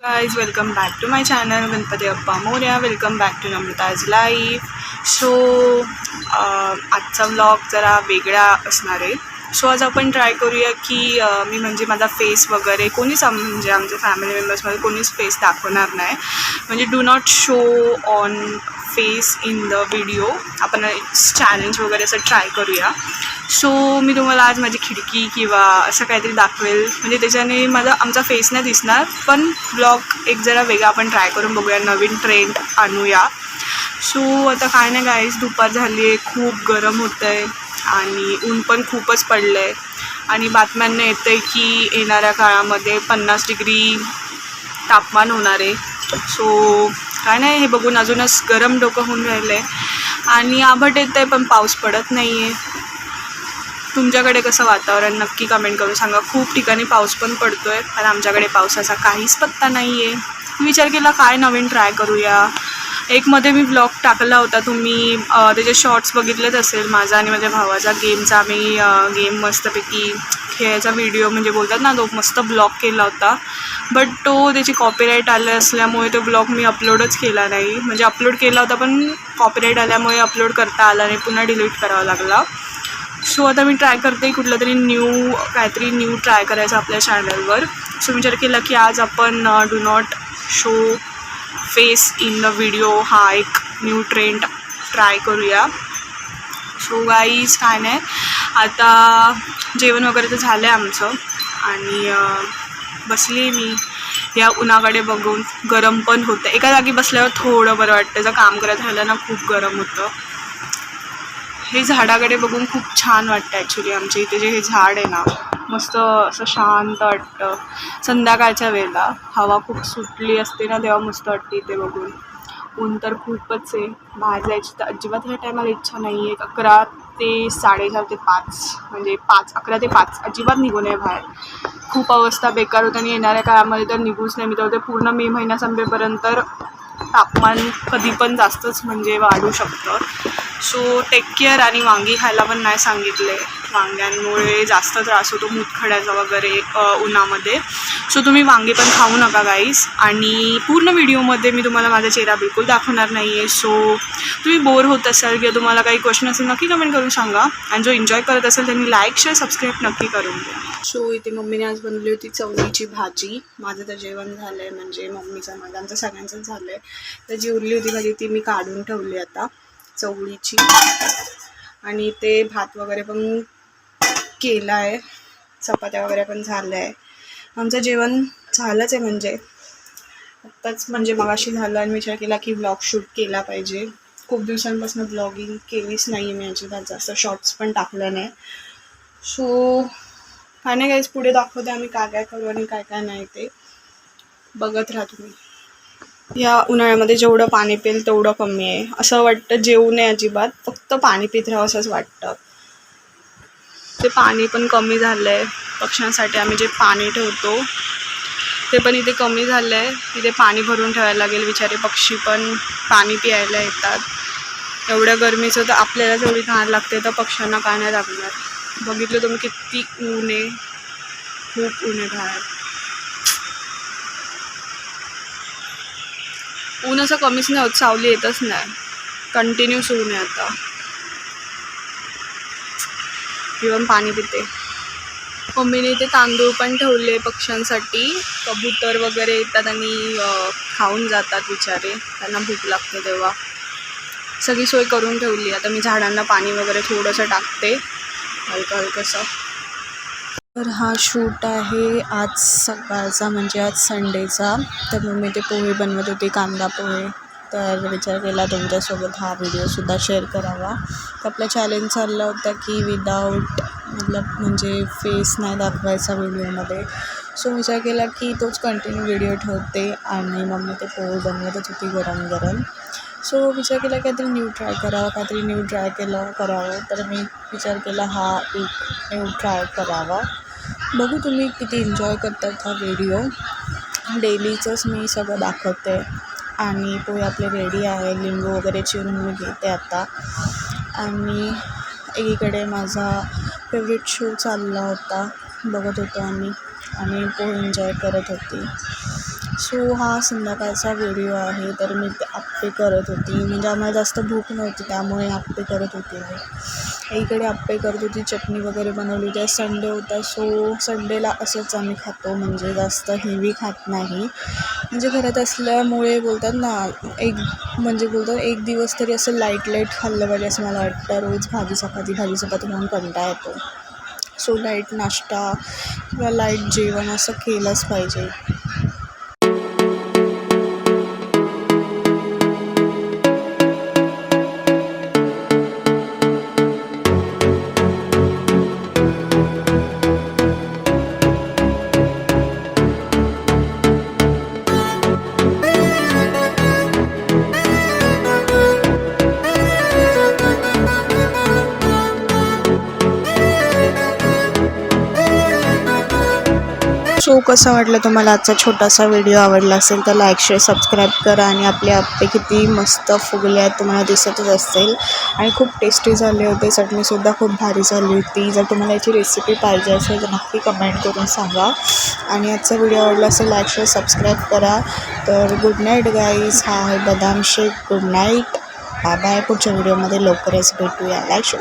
Guys welcome back to my channel Ganpati Appa Morya. Welcome back to Namrata's life. So आजचा vlog जरा वेगळा असणार आहे. सो आज आपण ट्राय करूया की मी म्हणजे माझा फेस वगैरे कोणीच म्हणजे आमच्या फॅमिली मेंबर्समध्ये कोणीच फेस दाखवणार नाही. म्हणजे do not show on face in the video. आपण चॅलेंज वगैरे असं ट्राय करूया. सो मी तुम्हाला आज माझी खिडकी किंवा असं काहीतरी दाखवेल, म्हणजे त्याच्याने आमचा फेस नाही दिसणार, पण ब्लॉग एक जरा वेगळा आपण ट्राय करून बघूया, नवीन ट्रेंड आणूया. सो आता काय नाही गाईज, दुपार झाली आहे, खूप गरम होतं आहे आणि ऊन पण खूपच पडलं आहे आणि बातम्यांना येतं आहे की येणाऱ्या काळामध्ये 50 डिग्री तापमान होणार आहे. सो काय नाही, हे बघून अजूनच गरम डोकं होऊन राहिलं आहे आणि आभट येतं आहे पण पाऊस पडत नाही आहे. तुमच्याकडे कसं वातावरण नक्की कमेंट करून सांगा. खूप ठिकाणी पाऊस पण पडतो आहे पण आमच्याकडे पावसाचा काहीच पत्ता नाही आहे. विचार केला काय नवीन ट्राय करूया. मध्ये मी ब्लॉग टाकला होता, तुम्ही त्याचे शॉर्ट्स बघितलेच असेल. माझा आणि माझ्या भावाचा गेमचा आम्ही गेम मस्तपैकी खेळायचा व्हिडिओ म्हणजे बोलतात ना, तो मस्त ब्लॉग केला होता. बट तो त्याची कॉपीराईट आलं असल्यामुळे तो ब्लॉग मी अपलोडच केला नाही. म्हणजे अपलोड केला होता पण कॉपीराईट आल्यामुळे अपलोड करता आला नाही, पुन्हा डिलीट करावा लागला. सो आता मी ट्राय करते कुठलं तरी काहीतरी न्यू ट्राय करायचं आपल्या चॅनलवर. सो विचार केला की आज आपण do not show face in the video हा एक न्यू ट्रेंड ट्राय करूया. सो गाईज काय नाही, आता जेवण वगैरे तर झालं आहे आमचं आणि बसली मी या उन्हाकडे बघून. गरम पण होतं, एका जागी बसल्यावर थोडं बरं वाटतं. जर काम करत राहिलं ना खूप गरम होतं. हे झाडाकडे बघून खूप छान वाटतं. ॲक्च्युली आमच्या इथे जे हे झाड आहे ना, मस्त असं शांत वाटतं. संध्याकाळच्या वेळेला हवा खूप सुटली असते ना, तेव्हा मस्त वाटते इथे बघून. ऊन तर खूपच आहे, बाहेर जायची तर अजिबात ह्या टायमाला इच्छा नाही आहे. 11 ते 4:30 ते 5, म्हणजे 11 ते 5 अजिबात निघू नये बाहेर. खूप अवस्था बेकार होते आणि येणाऱ्या काळामध्ये तर निघूच नाही. मी तर पूर्ण मे महिना संपेपर्यंत तापमान कधी पण जास्तच म्हणजे वाढू शकतं. So take care. आणि वांगी खायला पण नाही सांगितले, वांग्यांमुळे जास्त त्रास होतो मूतखड्याचा वगैरे उन्हामध्ये. सो तुम्ही वांगे पण खाऊ नका गाईस. आणि पूर्ण व्हिडिओमध्ये मी तुम्हाला माझा चेहरा बिलकुल दाखवणार नाही आहे. सो तुम्ही बोर होत असाल किंवा तुम्हाला काही क्वेश्चन असेल नक्की कमेंट करून सांगा. आणि जो एन्जॉय करत असेल त्यांनी लाईक शेअर सबस्क्राईब नक्की करून द्या. सो इथे मम्मीने आज बनवली होती चवळीची भाजी. माझं तर जेवण झालं आहे, म्हणजे मम्मीचं माझं आमचं सगळ्यांचंच झालं आहे. तर जी उरली होती भाजी ती मी काढून ठेवली आता चवळीची. आणि ते भात वगैरे पण केला आहे, चपात्या वगैरे पण झालं आहे. आमचं जेवण झालंच आहे, म्हणजे आत्ताच म्हणजे मगाशी झालं आणि विचार केला की ब्लॉग शूट केला पाहिजे. खूप दिवसांपासून ब्लॉगिंग केलीच नाही आहे मी अजिबात, जास्त शॉर्ट्स पण टाकलं नाही. सो काय नाही गाईज, पुढे दाखवते आम्ही काय काय करू आणि काय काय नाही ते बघत राहा तुम्ही. या उन्हाळ्यामध्ये जेवढं पाणी पिल तेवढं कमी आहे. असं वाटतं जेवू नये अजिबात, फक्त पाणी पित राहावं असंच वाटतं. ते पाणी पण कमी झालं आहे. पक्ष्यांसाठी आम्ही जे पाणी ठेवतो ते पण इथे कमी झालं आहे. इथे पाणी भरून ठेवायला लागेल, बिचारे पक्षी पण पाणी प्यायला येतात. एवढ्या गरमीचं तर आपल्यालाच एवढी घाण लागते, तर पक्ष्यांना काय नाही लागणार. बघितलं तुम्ही किती ऊन आहे, खूप ऊन आहे बाहेर. ऊन असं कमीच नाही होत, सावली येतच नाही, कंटिन्यूस ऊन आहे आता. इव्हन पाणी पिते. मम्मीने इथे तांदूळ पण ठेवले पक्ष्यांसाठी. कबूतर वगैरे येतात आणि खाऊन जातात बिचारे, त्यांना भूक लागते तेव्हा. सगळी सोय करून ठेवली. आता मी झाडांना पाणी वगैरे थोडंसं टाकते हलकं हलकंसं. तर हा शूट आहे आज सकाळचा, म्हणजे आज संडेचा. तर मम्मी ते पोहे बनवत होती, कांदा पोहे. तर विचार केला तुमच्यासोबत हा व्हिडिओसुद्धा शेअर करावा. तर आपला चॅलेंज चालला होता की विदाऊट म्हणजे फेस नाही दाखवायचा व्हिडिओमध्ये. सो विचार केला की तोच कंटिन्यू व्हिडिओ ठेवते. आणि मम्मी ते पोहे बनवतच होती गरम गरम. सो विचार केला काहीतरी न्यू ट्राय करावं. तर मी विचार केला हा एक न्यू ट्राय करावा. बघू तुम्ही किती एन्जॉय करतात हा व्हिडिओ. डेलीचंच मी सगळं दाखवते. आणि पोहे आपले रेडी आहे, लिंबू वगैरे चिरून मी घेते आता. आणि एकीकडे माझा फेवरेट शो चालला होता, बघत होतो आम्ही, आणि पोहे एन्जॉय करत होती. सो हा संध्याकाळचा व्हिडिओ आहे. तर मी ते आप्पे करत होती, म्हणजे आम्हाला जास्त भूक नव्हती त्यामुळे आप्पे करत होते. इकडे आप्पे करत होती, चटणी वगैरे बनवली होती. संडे होता, सो संडेला असंच आम्ही खातो, म्हणजे जास्त हेवी खात नाही. म्हणजे घरात असल्यामुळे बोलतात ना, एक दिवस तरी असं लाईट खाल्लं पाहिजे असं मला वाटतं. रोज भाजी चपाती म्हणून कंटाळा येतो. सो लाईट नाश्ता किंवा लाईट जेवण असं केलंच पाहिजे. सो कसा वाटला तुम्हाला आजचा छोटासा व्हिडिओ? आवडला असेल तर लाईक शेअर सबस्क्राईब करा. आणि आपले आप्पे किती मस्त फुगले आहेत तुम्हाला दिसतच असेल, आणि खूप टेस्टी झाले होते. चटणीसुद्धा खूप भारी झाली होती. जर तुम्हाला याची रेसिपी पाहिजे असेल तर नक्की कमेंट करून सांगा. आणि आजचा व्हिडिओ आवडला असेल लाईक शेअर सबस्क्राईब करा. तर गुड नाईट गाईज. हा आहे बदाम shake. Good night, bye bye. पुढच्या व्हिडिओमध्ये लवकरच भेटूया. Like share